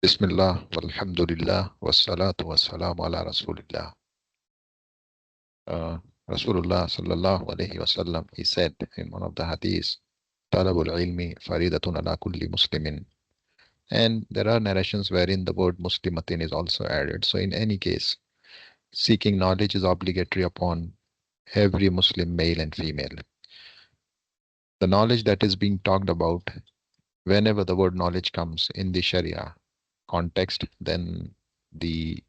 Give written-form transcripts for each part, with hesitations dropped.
Bismillah, walhamdulillah, wassalatu wassalamu ala Rasulillah. Uh, Rasulullah sallallahu alayhi wasallam, he said in one of the hadiths, Talabul ilmi faridatun ala kulli muslimin. And there are narrations wherein the word muslimatin is also added. So in any case, seeking knowledge is obligatory upon every Muslim, male and female. The knowledge that is being talked about, whenever the word knowledge comes in the Sharia context, then the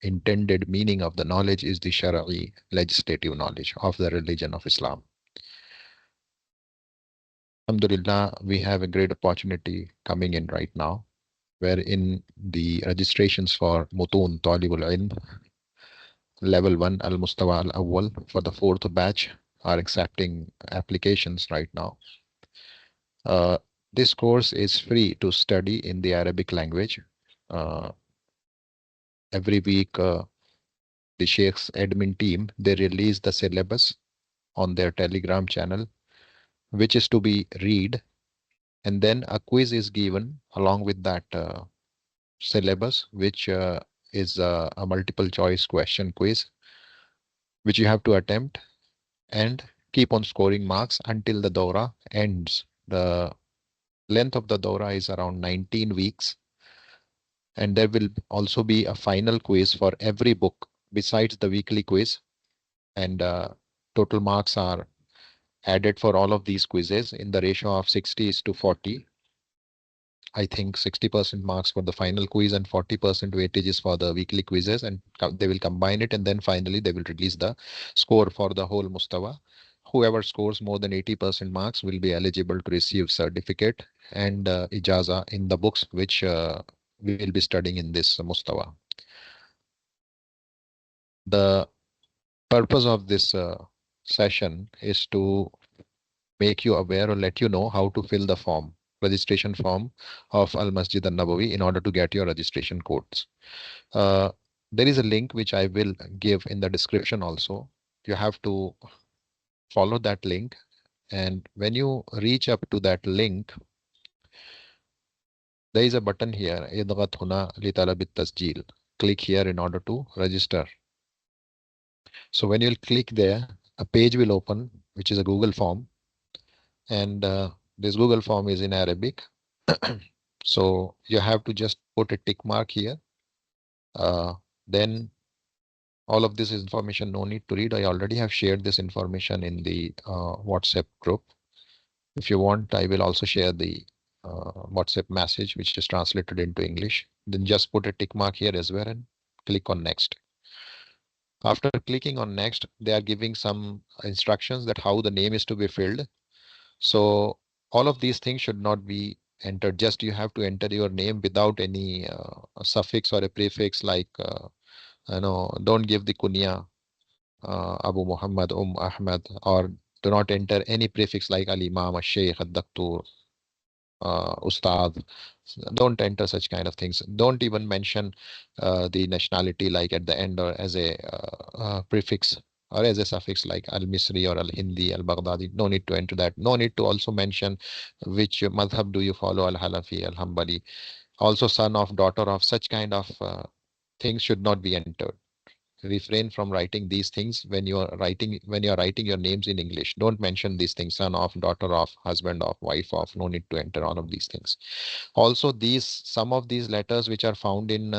intended meaning of the knowledge is the Shara'i legislative knowledge of the religion of Islam. Alhamdulillah, we have a great opportunity coming in right now, wherein the registrations for Mutun Talib al-Ilm level 1 al-Mustawa al-Awwal for the fourth batch are accepting applications right now. Uh, this course is free to study in the Arabic language. Uh, every week, the Sheikh's admin team, they release the syllabus on their Telegram channel, which is to be read, and then a quiz is given along with that syllabus, which is a multiple choice question quiz, which you have to attempt and keep on scoring marks until the Dawrah ends. The length of the Dawrah is around 19 weeks, and there will also be a final quiz for every book besides the weekly quiz, and total marks are added for all of these quizzes in the ratio of 60 is to 40. I think 60% marks for the final quiz and 40% weightage is for the weekly quizzes, and they will combine it, and then finally they will release the score for the whole Mustawa. Whoever scores more than 80% marks will be eligible to receive certificate and Ijaazah in the books which we will be studying in this Mustawa. The purpose of this session is to make you aware or let you know how to fill the form, registration form of Al-Masjid an-Nabawi in order to get your registration codes. Uh, there is a link which I will give in the description also. You have to follow that link, and when you reach up to that link, there is a button here, اضغط هنا لطلب التسجيل. Click here in order to register. So when you'll click there, a page will open, which is a Google form, and this Google form is in Arabic. So you have to just put a tick mark here. Then all of this information, no need to read. I already have shared this information in the WhatsApp group. If you want, I will also share the WhatsApp message, which is translated into English. Then just put a tick mark here as well and click on next. After clicking on next, they are giving some instructions that how the name is to be filled. So all of these things should not be entered. Just you have to enter your name without any suffix or a prefix like, don't give the kunya, Abu Muhammad, Ahmad, or do not enter any prefix like Al-Imam, Al-Shaykh, Al-Doctor, Ustad. Don't enter such kind of things. Don't even mention the nationality like at the end or as a prefix or as a suffix like Al-Misri or Al-Hindi, Al-Baghdadi. No need to enter that. No need to also mention which madhab do you follow, Al-Hanafi, Al-Hanbali. Also son of, daughter of, such kind of things should not be entered. Refrain from writing these things when you are writing your names in English. Don't mention these things, son of, daughter of, husband of, wife of. No need to enter all of these things. Also, some of these letters which are found in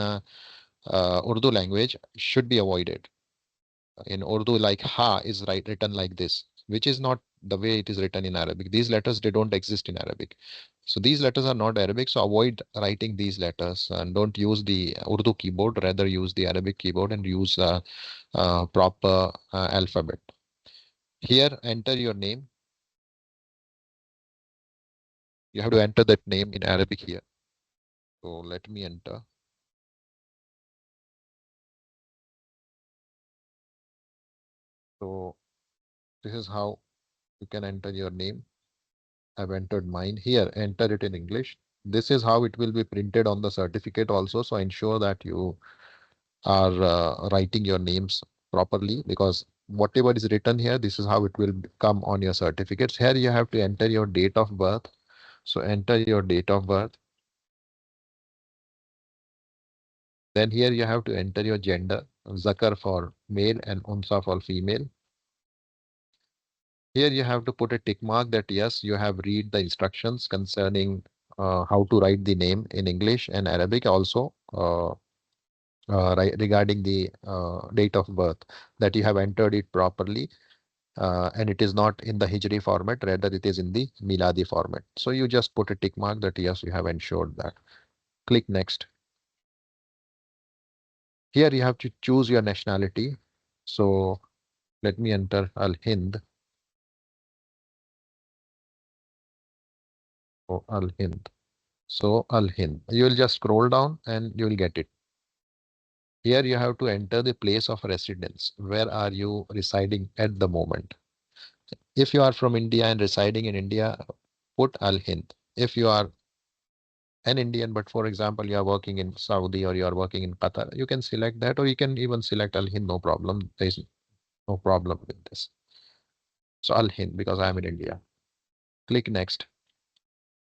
Urdu language should be avoided. In Urdu, like ha is written like this, which is not the way it is written in Arabic. These letters, they don't exist in Arabic. So these letters are not Arabic. So avoid writing these letters and don't use the Urdu keyboard. Rather use the Arabic keyboard and use proper alphabet. Here, enter your name. You have to enter that name in Arabic here. So let me enter. So this is how you can enter your name. I've entered mine here. Enter it in English. This is how it will be printed on the certificate also. So ensure that you are writing your names properly, because whatever is written here, this is how it will come on your certificates. Here you have to enter your date of birth. So enter your date of birth. Then here you have to enter your gender, Zakar for male and Unsa for female. Here you have to put a tick mark that yes, you have read the instructions concerning how to write the name in English and Arabic, also regarding the date of birth, that you have entered it properly, and it is not in the Hijri format, rather it is in the Miladi format. So you just put a tick mark that yes, you have ensured that. Click next. Here you have to choose your nationality. So let me enter Al-Hind. Oh, Al-Hind. So Al-Hind. You will just scroll down and you will get it. Here you have to enter the place of residence. Where are you residing at the moment? If you are from India and residing in India, put Al-Hind. If you are an Indian, but for example, you are working in Saudi or you are working in Qatar, you can select that, or you can even select Al-Hind, no problem. There is no problem with this. So Al-Hind, because I am in India. Click next.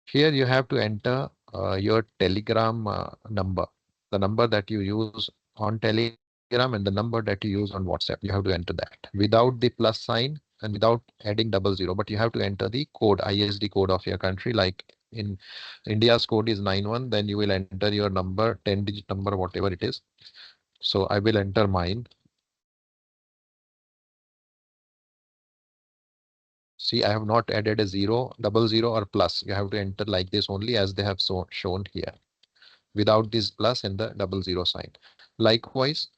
Here you have to enter your Telegram number, the number that you use on Telegram and the number that you use on WhatsApp. You have to enter that without the plus sign and without adding 00, but you have to enter the code, ISD code of your country. Like in India's code is 91, then you will enter your number, 10-digit number, whatever it is. So I will enter mine. See, I have not added a 0, 00 or plus. You have to enter like this only, as they have shown here, without this plus and the 00 sign. Likewise,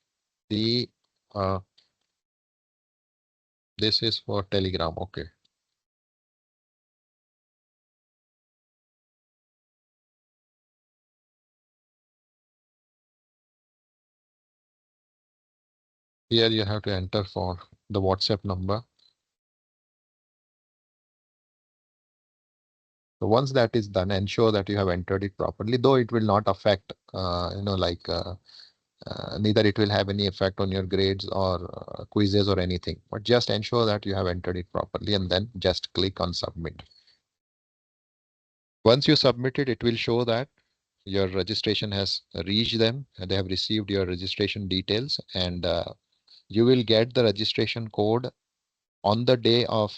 the this is for Telegram. Okay. Here you have to enter for the WhatsApp number. So once that is done, ensure that you have entered it properly, though it will not affect, neither it will have any effect on your grades or quizzes or anything, but just ensure that you have entered it properly and then just click on submit. Once you submit it, it will show that your registration has reached them and they have received your registration details, and you will get the registration code on the day of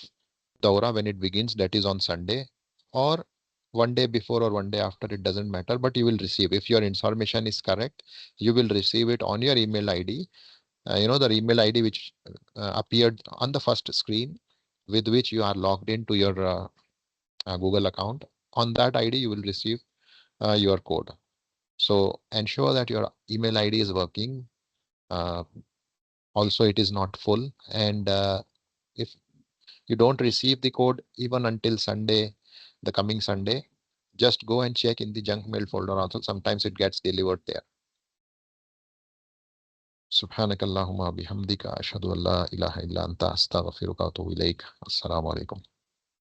Dawrah when it begins, that is on Sunday, or one day before or one day after, it doesn't matter, but you will receive. If your information is correct, you will receive it on your email ID. The email ID which appeared on the first screen, with which you are logged into your Google account. On that ID, you will receive your code. So ensure that your email ID is working. Uh, Also, it is not full. And if you don't receive the code even until Sunday, the coming Sunday, just go and check in the junk mail folder also. Sometimes it gets delivered there. سبحانك اللهم بحمدك أشهد أن لا إله إلا أنت أستغفرك وأتوب إليك. السلام عليكم.